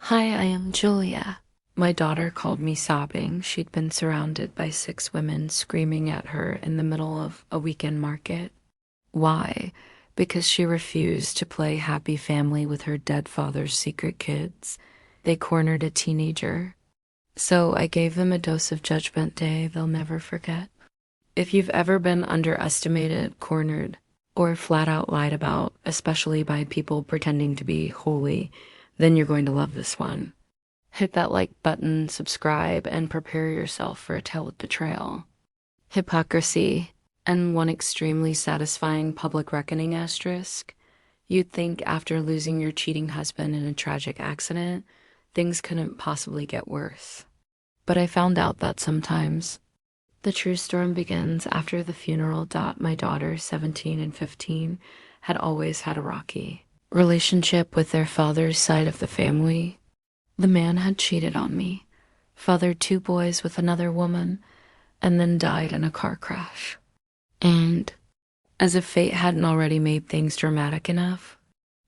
Hi, I am Julia. My daughter called me sobbing. She'd been surrounded by 6 women screaming at her in the middle of a weekend market. Why? Because she refused to play happy family with her dead father's secret kids. They cornered a teenager. So I gave them a dose of Judgment Day they'll never forget. If you've ever been underestimated, cornered, or flat out lied about, especially by people pretending to be holy, then you're going to love this one. Hit that like button, subscribe, and prepare yourself for a tale of betrayal, hypocrisy, and one extremely satisfying public reckoning asterisk. You'd think after losing your cheating husband in a tragic accident, things couldn't possibly get worse. But I found out that sometimes. The true storm begins after the funeral. My daughters, 17 and 15, had always had a rocky relationship with their father's side of the family. The man had cheated on me, fathered 2 boys with another woman, and then died in a car crash. And as if fate hadn't already made things dramatic enough,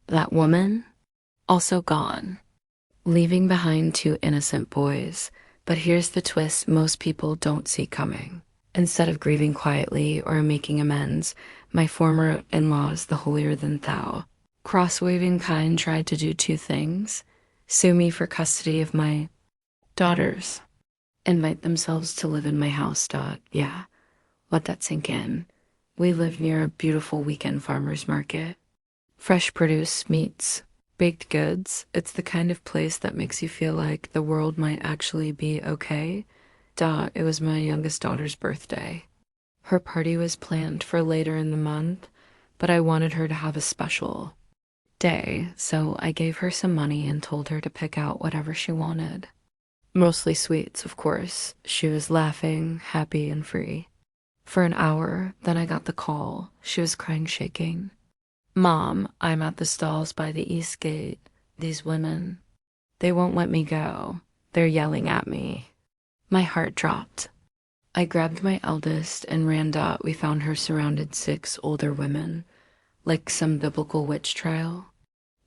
that woman also gone, leaving behind 2 innocent boys. But here's the twist most people don't see coming. Instead of grieving quietly or making amends, my former in-laws, the holier-than-thou, cross-waving kind, tried to do 2 things: sue me for custody of my daughters, invite themselves to live in my house. Yeah, let that sink in. We live near a beautiful weekend farmer's market. Fresh produce, meats, baked goods. It's the kind of place that makes you feel like the world might actually be okay. It was my youngest daughter's birthday. Her party was planned for later in the month, but I wanted her to have a special day, so I gave her some money and told her to pick out whatever she wanted. Mostly sweets, of course. She was laughing, happy, and free. For an hour, then I got the call. She was crying, shaking. Mom, I'm at the stalls by the east gate. These women, they won't let me go. They're yelling at me. My heart dropped. I grabbed my eldest and ran. We found her surrounded 6 older women, like some biblical witch trial,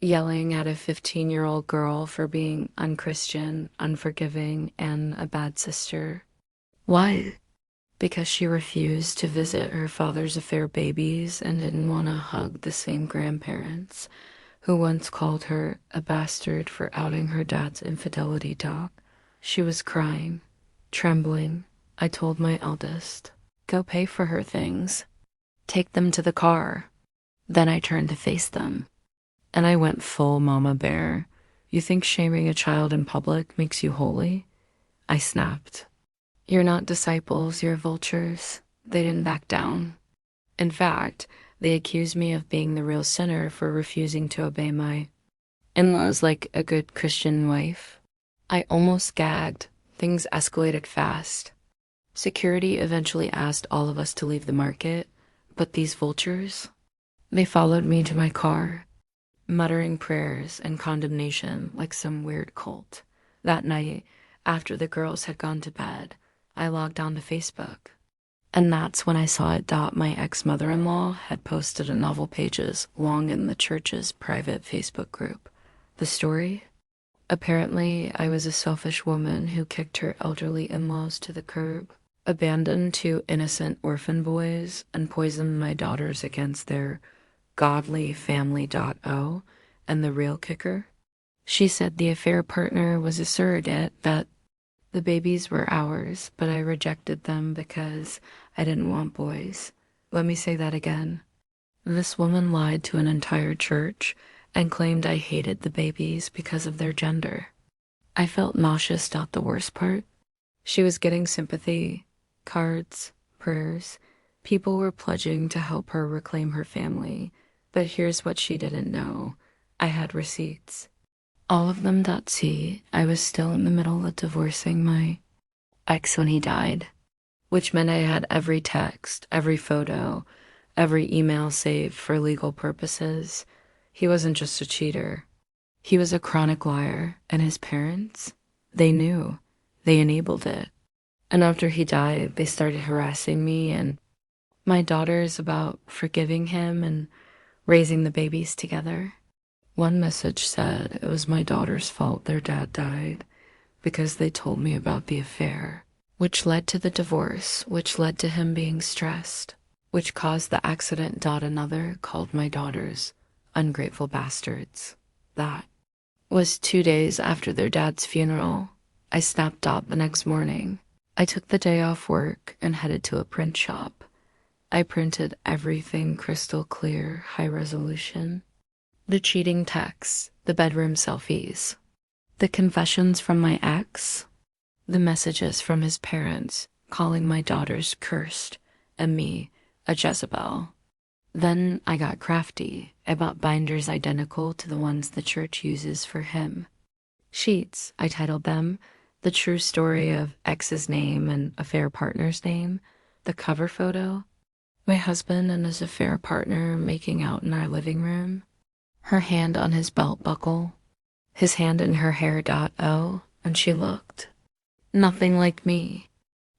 yelling at a 15-year-old girl for being unchristian, unforgiving, and a bad sister. Why? Because she refused to visit her father's affair babies and didn't want to hug the same grandparents who once called her a bastard for outing her dad's infidelity. She was crying, trembling. I told my eldest, go pay for her things. Take them to the car. Then I turned to face them, and I went full mama bear. You think shaming a child in public makes you holy? I snapped. You're not disciples, you're vultures. They didn't back down. In fact, they accused me of being the real sinner for refusing to obey my in-laws like a good Christian wife. I almost gagged. Things escalated fast. Security eventually asked all of us to leave the market, but these vultures, they followed me to my car, muttering prayers and condemnation like some weird cult. That night, after the girls had gone to bed, I logged on to Facebook. And that's when I saw it. My ex-mother-in-law had posted a novel pages long in the church's private Facebook group. The story? Apparently, I was a selfish woman who kicked her elderly in-laws to the curb, abandoned 2 innocent orphan boys, and poisoned my daughters against their godly family. And the real kicker? She said the affair partner was a surrogate, that the babies were ours, but I rejected them because I didn't want boys. Let me say that again. This woman lied to an entire church and claimed I hated the babies because of their gender. I felt nauseous. The worst part? She was getting sympathy, cards, prayers. People were pledging to help her reclaim her family. But here's what she didn't know. I had receipts. All of them. See, I was still in the middle of divorcing my ex when he died, which meant I had every text, every photo, every email saved for legal purposes. He wasn't just a cheater. He was a chronic liar, and his parents, they knew. They enabled it. And after he died, they started harassing me and my daughters about forgiving him and raising the babies together. One message said it was my daughter's fault their dad died because they told me about the affair, which led to the divorce, which led to him being stressed, which caused the accident. Another called my daughters ungrateful bastards. That was 2 days after their dad's funeral. I snapped up the next morning. I took the day off work and headed to a print shop. I printed everything crystal clear, high resolution. The cheating texts, the bedroom selfies, the confessions from my ex, the messages from his parents calling my daughters cursed and me a Jezebel. Then I got crafty. I bought binders identical to the ones the church uses for him. Sheets, I titled them, the true story of ex's name and affair partner's name. The cover photo, my husband and his affair partner making out in our living room. Her hand on his belt buckle, his hand in her hair. Oh, and she looked nothing like me.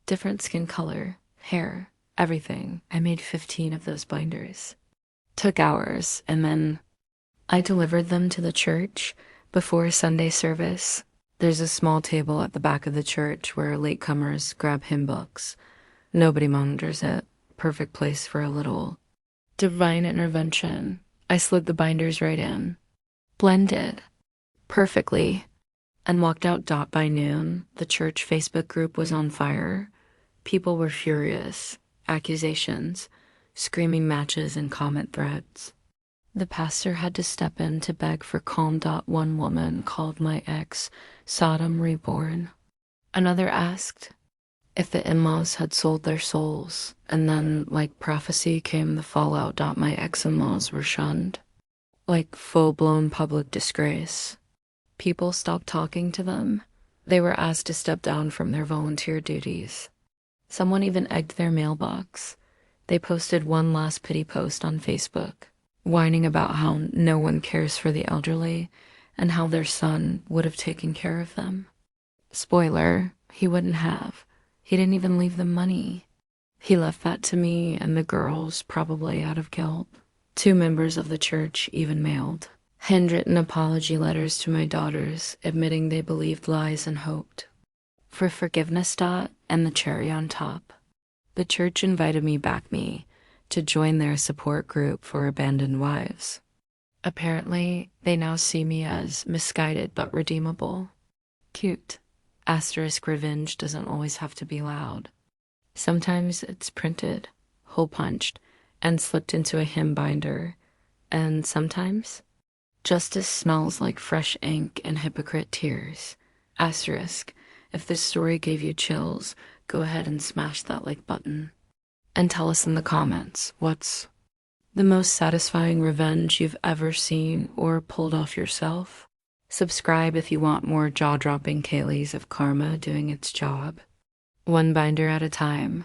Different skin color, hair, everything. I made 15 of those binders. Took hours, and then I delivered them to the church before Sunday service. There's a small table at the back of the church where latecomers grab hymn books. Nobody monitors it. Perfect place for a little divine intervention. I slid the binders right in, blended perfectly, and walked out. By noon, the church Facebook group was on fire. People were furious, accusations, screaming matches and comment threads. The pastor had to step in to beg for calm. One woman called my ex Sodom Reborn. Another asked if the in-laws had sold their souls, and then, like prophecy, came the fallout. My ex-in-laws were shunned. Like full-blown public disgrace. People stopped talking to them. They were asked to step down from their volunteer duties. Someone even egged their mailbox. They posted one last pity post on Facebook, whining about how no one cares for the elderly and how their son would have taken care of them. Spoiler, he wouldn't have. He didn't even leave them money. He left that to me and the girls, probably out of guilt. 2 members of the church even mailed handwritten apology letters to my daughters, admitting they believed lies and hoped for forgiveness. And the cherry on top, the church invited me to join their support group for abandoned wives. Apparently, they now see me as misguided but redeemable. Cute. Asterisk revenge doesn't always have to be loud. Sometimes it's printed, hole punched, and slipped into a hymn binder. And sometimes, justice smells like fresh ink and hypocrite tears. Asterisk, if this story gave you chills, go ahead and smash that like button. And tell us in the comments, what's the most satisfying revenge you've ever seen or pulled off yourself? Subscribe if you want more jaw-dropping Kayleys of karma doing its job. One binder at a time.